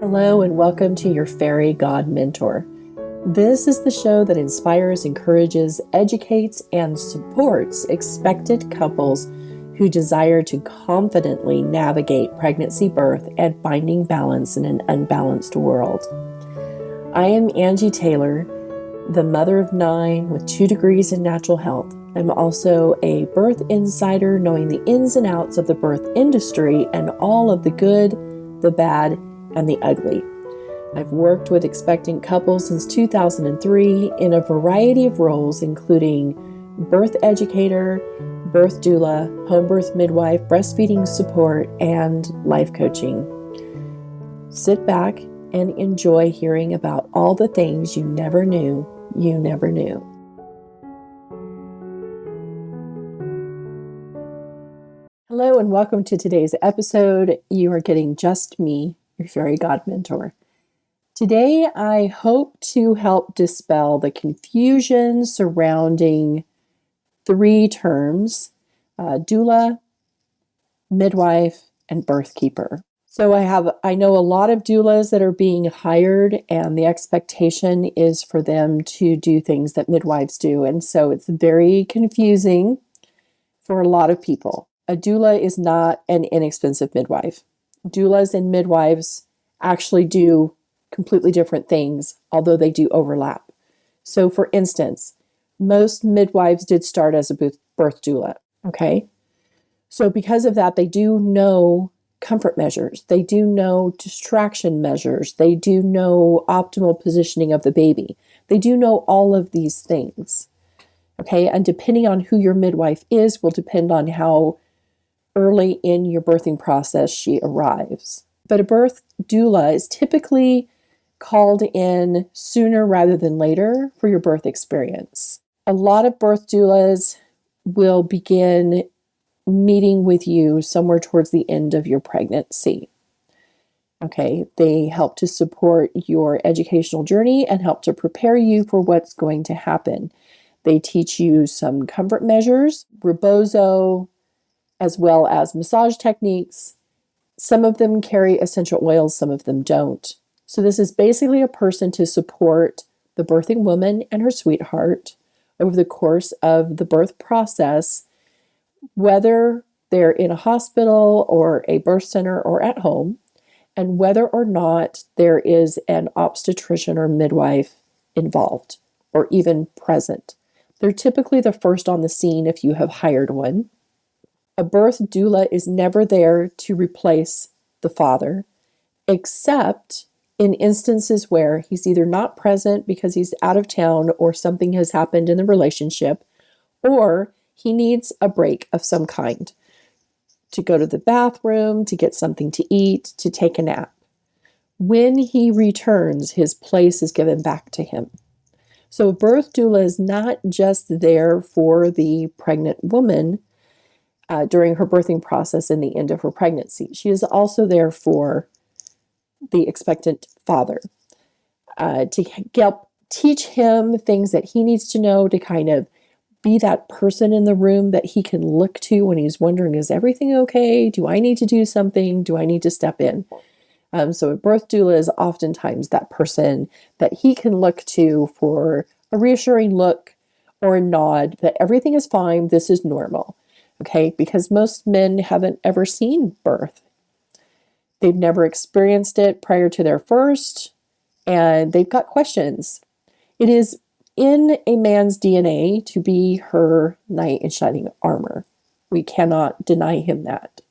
Hello and welcome to your Fairy God Mentor. This is the show that inspires, encourages, educates, and supports expectant couples who desire to confidently navigate pregnancy, birth, and finding balance in an unbalanced world. I am Angie Taylor, the mother of 9 with 2 degrees in natural health. I'm also a birth insider, knowing the ins and outs of the birth industry and all of the good, the bad, and the ugly. I've worked with expectant couples since 2003 in a variety of roles, including birth educator, birth doula, home birth midwife, breastfeeding support, and life coaching. Sit back and enjoy hearing about all the things you never knew you never knew. Hello and welcome to today's episode. You are getting just me, your Fairy God Mentor. Today, I hope to help dispel the confusion surrounding 3 terms, doula, midwife, and birthkeeper. So I know a lot of doulas that are being hired, and the expectation is for them to do things that midwives do. And so it's very confusing for a lot of people. A doula is not an inexpensive midwife. Doulas and midwives actually do completely different things, although they do overlap. So for instance, most midwives did start as a birth doula, okay? So because of that, they do know comfort measures. They do know distraction measures. They do know optimal positioning of the baby. They do know all of these things, okay? And depending on who your midwife is will depend on how early in your birthing process she arrives. But a birth doula is typically called in sooner rather than later for your birth experience. A lot of birth doulas will begin meeting with you somewhere towards the end of your pregnancy. Okay, they help to support your educational journey and help to prepare you for what's going to happen. They teach you some comfort measures, rebozo, as well as massage techniques. Some of them carry essential oils, some of them don't. So this is basically a person to support the birthing woman and her sweetheart over the course of the birth process, whether they're in a hospital or a birth center or at home, and whether or not there is an obstetrician or midwife involved or even present. They're typically the first on the scene if you have hired one. A birth doula is never there to replace the father, except in instances where he's either not present because he's out of town or something has happened in the relationship, or he needs a break of some kind to go to the bathroom, to get something to eat, to take a nap. When he returns, his place is given back to him. So a birth doula is not just there for the pregnant woman during her birthing process and the end of her pregnancy. She is also there for the expectant father to help teach him things that he needs to know, to kind of be that person in the room that he can look to when he's wondering, is everything okay? Do I need to do something? Do I need to step in? So a birth doula is oftentimes that person that he can look to for a reassuring look or a nod that everything is fine, this is normal. Okay, because most men haven't ever seen birth. They've never experienced it prior to their first, and they've got questions. It is in a man's DNA to be her knight in shining armor. We cannot deny him that.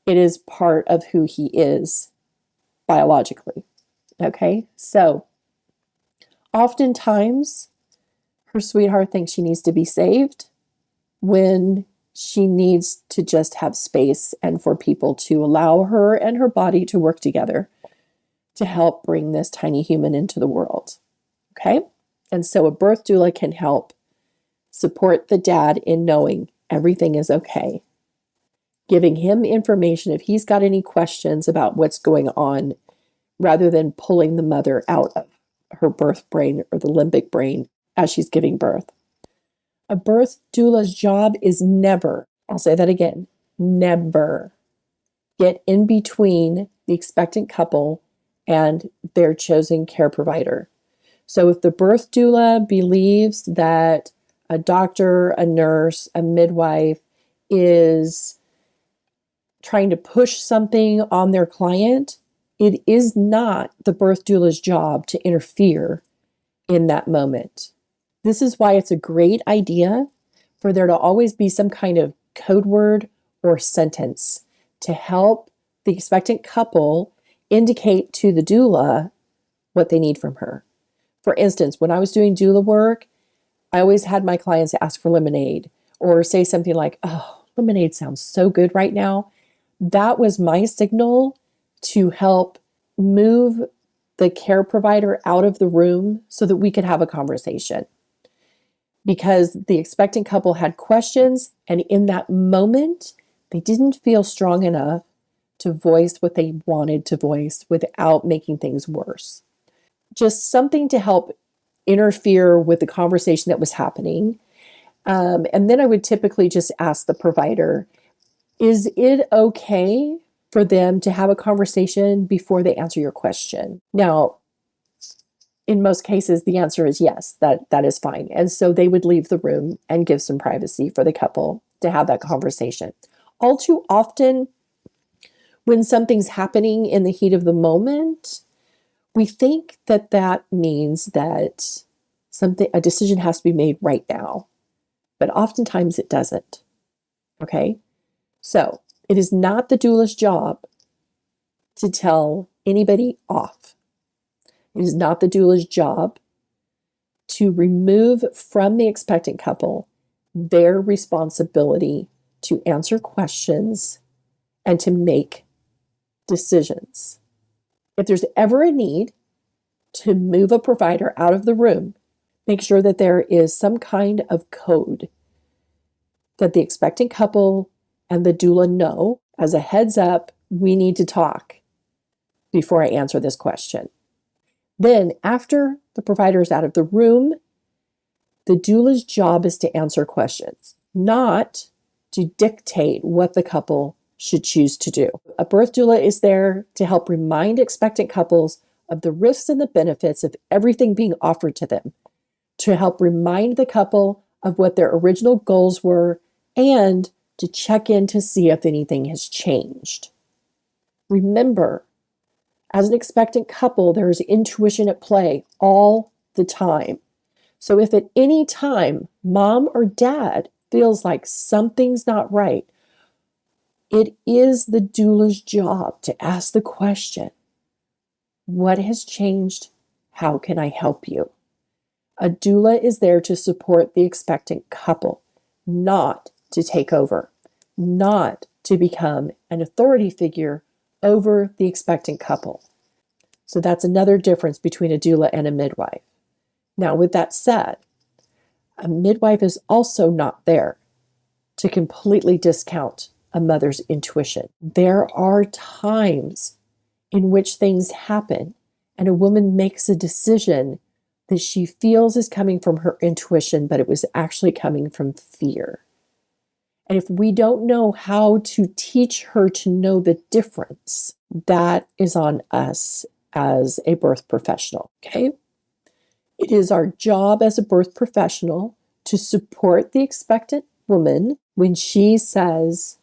It is part of who he is biologically. Okay, so oftentimes her sweetheart thinks she needs to be saved when she needs to just have space and for people to allow her and her body to work together to help bring this tiny human into the world. Okay? And so a birth doula can help support the dad in knowing everything is okay, giving him information if he's got any questions about what's going on, rather than pulling the mother out of her birth brain or the limbic brain as she's giving birth. A birth doula's job is never, I'll say that again, never get in between the expectant couple and their chosen care provider. So if the birth doula believes that a doctor, a nurse, a midwife is trying to push something on their client, it is not the birth doula's job to interfere in that moment. This is why it's a great idea for there to always be some kind of code word or sentence to help the expectant couple indicate to the doula what they need from her. For instance, when I was doing doula work, I always had my clients ask for lemonade or say something like, "Oh, lemonade sounds so good right now." That was my signal to help move the care provider out of the room so that we could have a conversation. Because the expectant couple had questions, and in that moment, they didn't feel strong enough to voice what they wanted to voice without making things worse. Just something to help interfere with the conversation that was happening. And then I would typically just ask the provider, is it okay for them to have a conversation before they answer your question? Now, in most cases, the answer is yes, that is fine. And so they would leave the room and give some privacy for the couple to have that conversation. All too often, when something's happening in the heat of the moment, we think that that means that a decision has to be made right now, but oftentimes it doesn't. Okay? So it is not the doula's job to tell anybody off. It is not the doula's job to remove from the expectant couple their responsibility to answer questions and to make decisions. If there's ever a need to move a provider out of the room, make sure that there is some kind of code that the expectant couple and the doula know as a heads up, we need to talk before I answer this question. Then, after the provider is out of the room, the doula's job is to answer questions, not to dictate what the couple should choose to do. A birth doula is there to help remind expectant couples of the risks and the benefits of everything being offered to them, to help remind the couple of what their original goals were, and to check in to see if anything has changed. Remember, as an expectant couple, there is intuition at play all the time. So if at any time mom or dad feels like something's not right, it is the doula's job to ask the question, what has changed? How can I help you? A doula is there to support the expectant couple, not to take over, not to become an authority figure over the expectant couple. So that's another difference between a doula and a midwife. Now, with that said, a midwife is also not there to completely discount a mother's intuition. There are times in which things happen and a woman makes a decision that she feels is coming from her intuition, but it was actually coming from fear. And if we don't know how to teach her to know the difference, that is on us as a birth professional, okay? It is our job as a birth professional to support the expectant woman when she says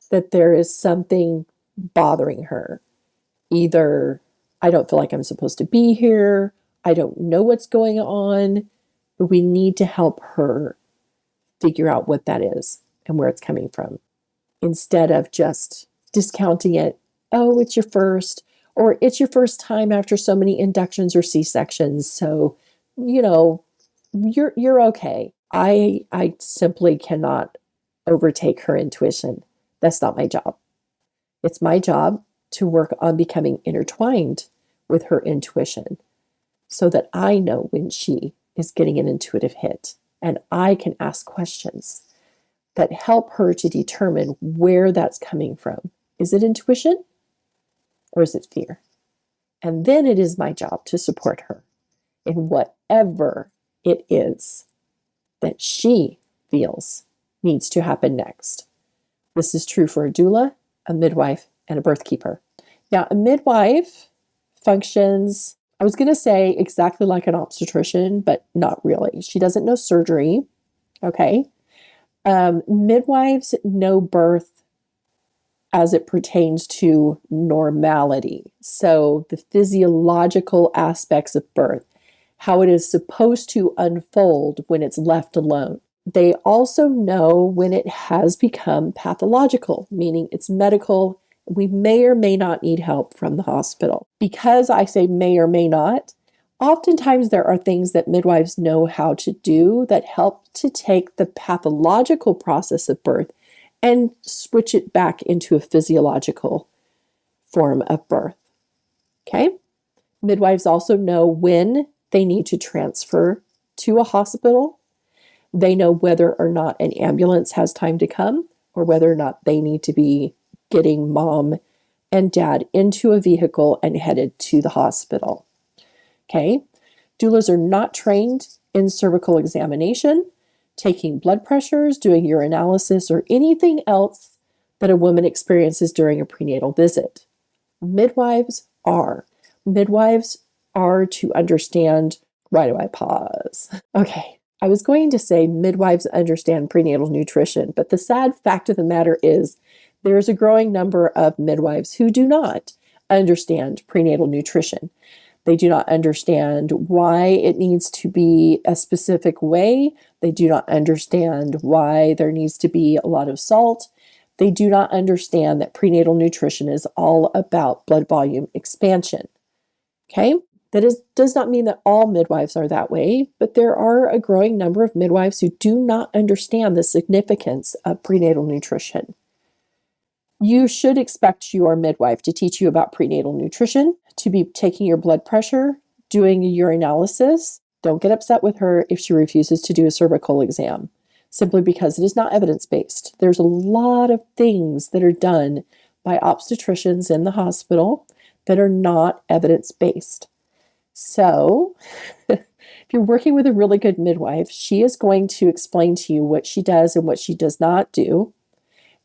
that there is something bothering her. Either, I don't feel like I'm supposed to be here, I don't know what's going on, but we need to help her figure out what that is and where it's coming from, instead of just discounting it. Oh, it's your first, or it's your first time after so many inductions or C-sections, so you're okay. I simply cannot overtake her intuition. That's not my job. It's my job to work on becoming intertwined with her intuition so that I know when she is getting an intuitive hit, and I can ask questions that help her to determine where that's coming from. Is it intuition or is it fear? And then it is my job to support her in whatever it is that she feels needs to happen next. This is true for a doula, a midwife, and a birth keeper. Now, a midwife functions, I was going to say exactly like an obstetrician, but not really. She doesn't know surgery. Okay. Midwives know birth as it pertains to normality. So the physiological aspects of birth, how it is supposed to unfold when it's left alone. They also know when it has become pathological, meaning it's medical. We may or may not need help from the hospital. Because I say may or may not, oftentimes there are things that midwives know how to do that help to take the pathological process of birth and switch it back into a physiological form of birth. Okay? Midwives also know when they need to transfer to a hospital. They know whether or not an ambulance has time to come or whether or not they need to be getting mom and dad into a vehicle and headed to the hospital. Okay? Doulas are not trained in cervical examination, taking blood pressures, doing urinalysis, or anything else that a woman experiences during a prenatal visit. Midwives are. Midwives are to understand. Why do I pause? Okay. I was going to say midwives understand prenatal nutrition, but the sad fact of the matter is there is a growing number of midwives who do not understand prenatal nutrition. They do not understand why it needs to be a specific way. They do not understand why there needs to be a lot of salt. They do not understand that prenatal nutrition is all about blood volume expansion. Okay? Does not mean that all midwives are that way, but there are a growing number of midwives who do not understand the significance of prenatal nutrition. You should expect your midwife to teach you about prenatal nutrition, to be taking your blood pressure, doing a urinalysis. Don't get upset with her if she refuses to do a cervical exam, simply because it is not evidence-based. There's a lot of things that are done by obstetricians in the hospital that are not evidence-based. So if you're working with a really good midwife, she is going to explain to you what she does and what she does not do.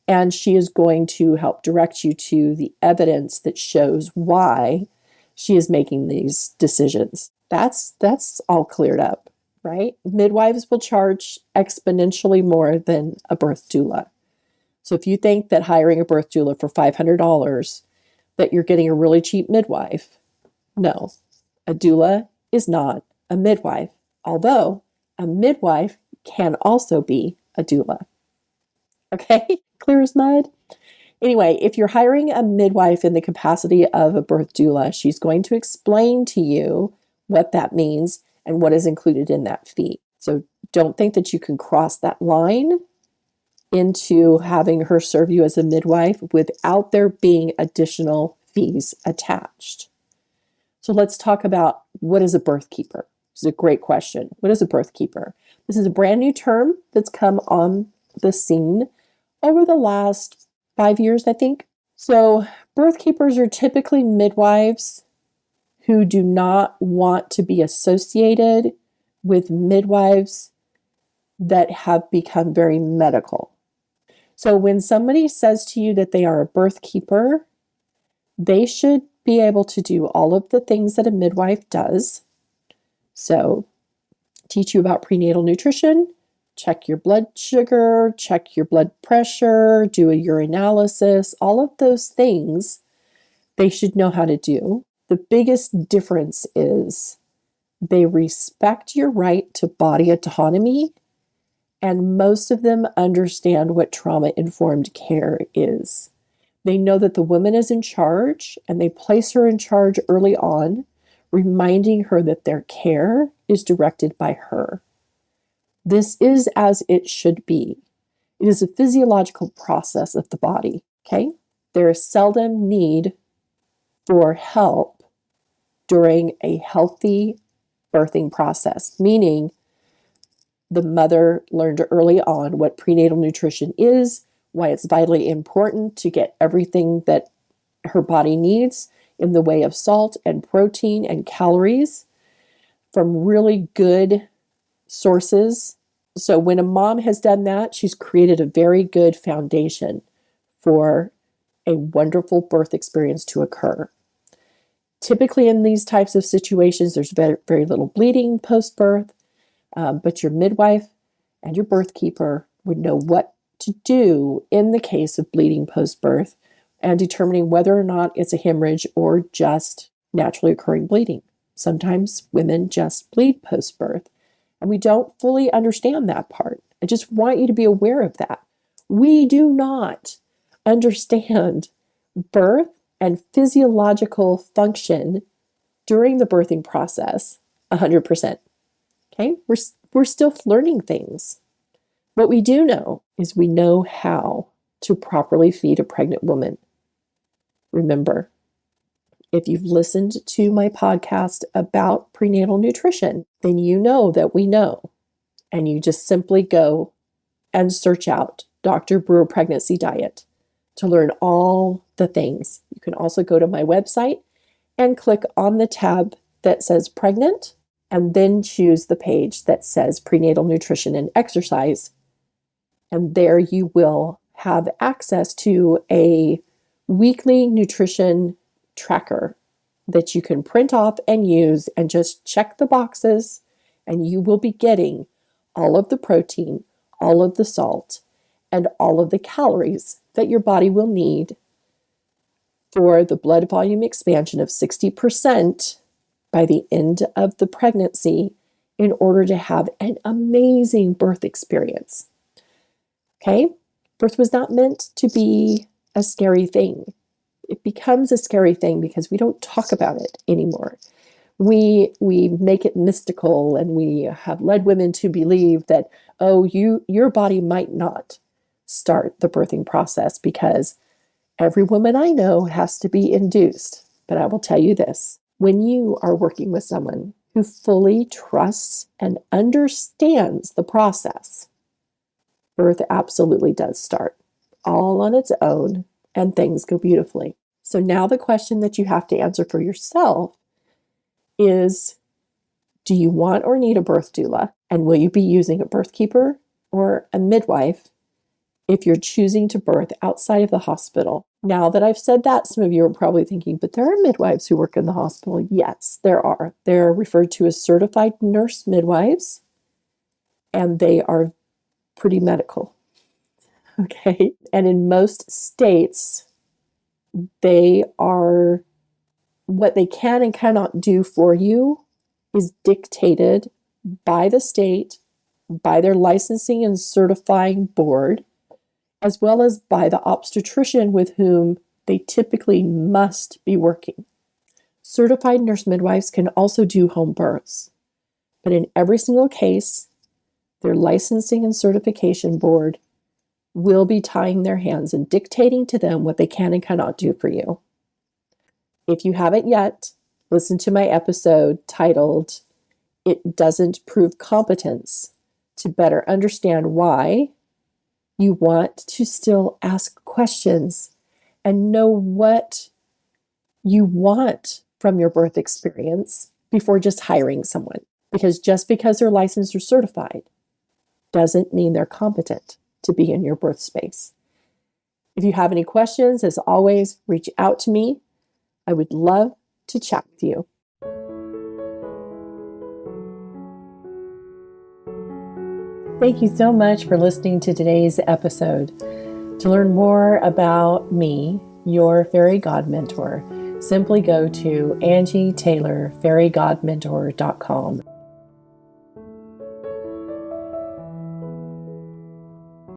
And she is going to help direct you to the evidence that shows why she is making these decisions. That's all cleared up, right? Midwives will charge exponentially more than a birth doula. So if you think that hiring a birth doula for $500, that you're getting a really cheap midwife, no. A doula is not a midwife, although a midwife can also be a doula. Okay, clear as mud. Anyway, if you're hiring a midwife in the capacity of a birth doula, she's going to explain to you what that means and what is included in that fee. So don't think that you can cross that line into having her serve you as a midwife without there being additional fees attached. So let's talk about what is a birth keeper. This is a great question. What is a birth keeper? This is a brand new term that's come on the scene over the last 5 years, I think. So birth keepers are typically midwives who do not want to be associated with midwives that have become very medical. So when somebody says to you that they are a birth keeper, they should be able to do all of the things that a midwife does. So teach you about prenatal nutrition, check your blood sugar, check your blood pressure, do a urinalysis, all of those things they should know how to do. The biggest difference is they respect your right to body autonomy, and most of them understand what trauma-informed care is. They know that the woman is in charge, and they place her in charge early on, reminding her that their care is directed by her. This is as it should be. It is a physiological process of the body, okay? There is seldom need for help during a healthy birthing process, meaning the mother learned early on what prenatal nutrition is, why it's vitally important to get everything that her body needs in the way of salt and protein and calories from really good sources. So when a mom has done that, she's created a very good foundation for a wonderful birth experience to occur. Typically in these types of situations, there's very little bleeding post-birth, but your midwife and your birth keeper would know what to do in the case of bleeding post-birth and determining whether or not it's a hemorrhage or just naturally occurring bleeding. Sometimes women just bleed post-birth, and we don't fully understand that part. I just want you to be aware of that. We do not understand birth and physiological function during the birthing process 100%. Okay? We're still learning things. What we do know is we know how to properly feed a pregnant woman. Remember, if you've listened to my podcast about prenatal nutrition, then you know that we know. And you just simply go and search out Dr. Brewer Pregnancy Diet to learn all the things. You can also go to my website and click on the tab that says pregnant, and then choose the page that says prenatal nutrition and exercise. And there you will have access to a weekly nutrition tracker that you can print off and use and just check the boxes, and you will be getting all of the protein, all of the salt, and all of the calories that your body will need for the blood volume expansion of 60% by the end of the pregnancy in order to have an amazing birth experience. Okay? Birth was not meant to be a scary thing. It becomes a scary thing because we don't talk about it anymore. We make it mystical, and we have led women to believe that, oh, your body might not start the birthing process because every woman I know has to be induced. But I will tell you this, when you are working with someone who fully trusts and understands the process, birth absolutely does start all on its own, and things go beautifully. So now the question that you have to answer for yourself is, do you want or need a birth doula? And will you be using a birth keeper or a midwife if you're choosing to birth outside of the hospital? Now that I've said that, some of you are probably thinking, but there are midwives who work in the hospital. Yes, there are. They're referred to as certified nurse midwives, and they are pretty medical. Okay. And in most states, they are, what they can and cannot do for you is dictated by the state, by their licensing and certifying board, as well as by the obstetrician with whom they typically must be working. Certified nurse midwives can also do home births, but in every single case, their licensing and certification board will be tying their hands and dictating to them what they can and cannot do for you. If you haven't yet, listen to my episode titled, "It Doesn't Prove Competence," to better understand why you want to still ask questions and know what you want from your birth experience before just hiring someone. Because just because they're licensed or certified doesn't mean they're competent to be in your birth space. If you have any questions, as always, reach out to me. I would love to chat with you. Thank you so much for listening to today's episode. To learn more about me, your fairy god mentor, simply go to angietaylorfairygodmentor.com.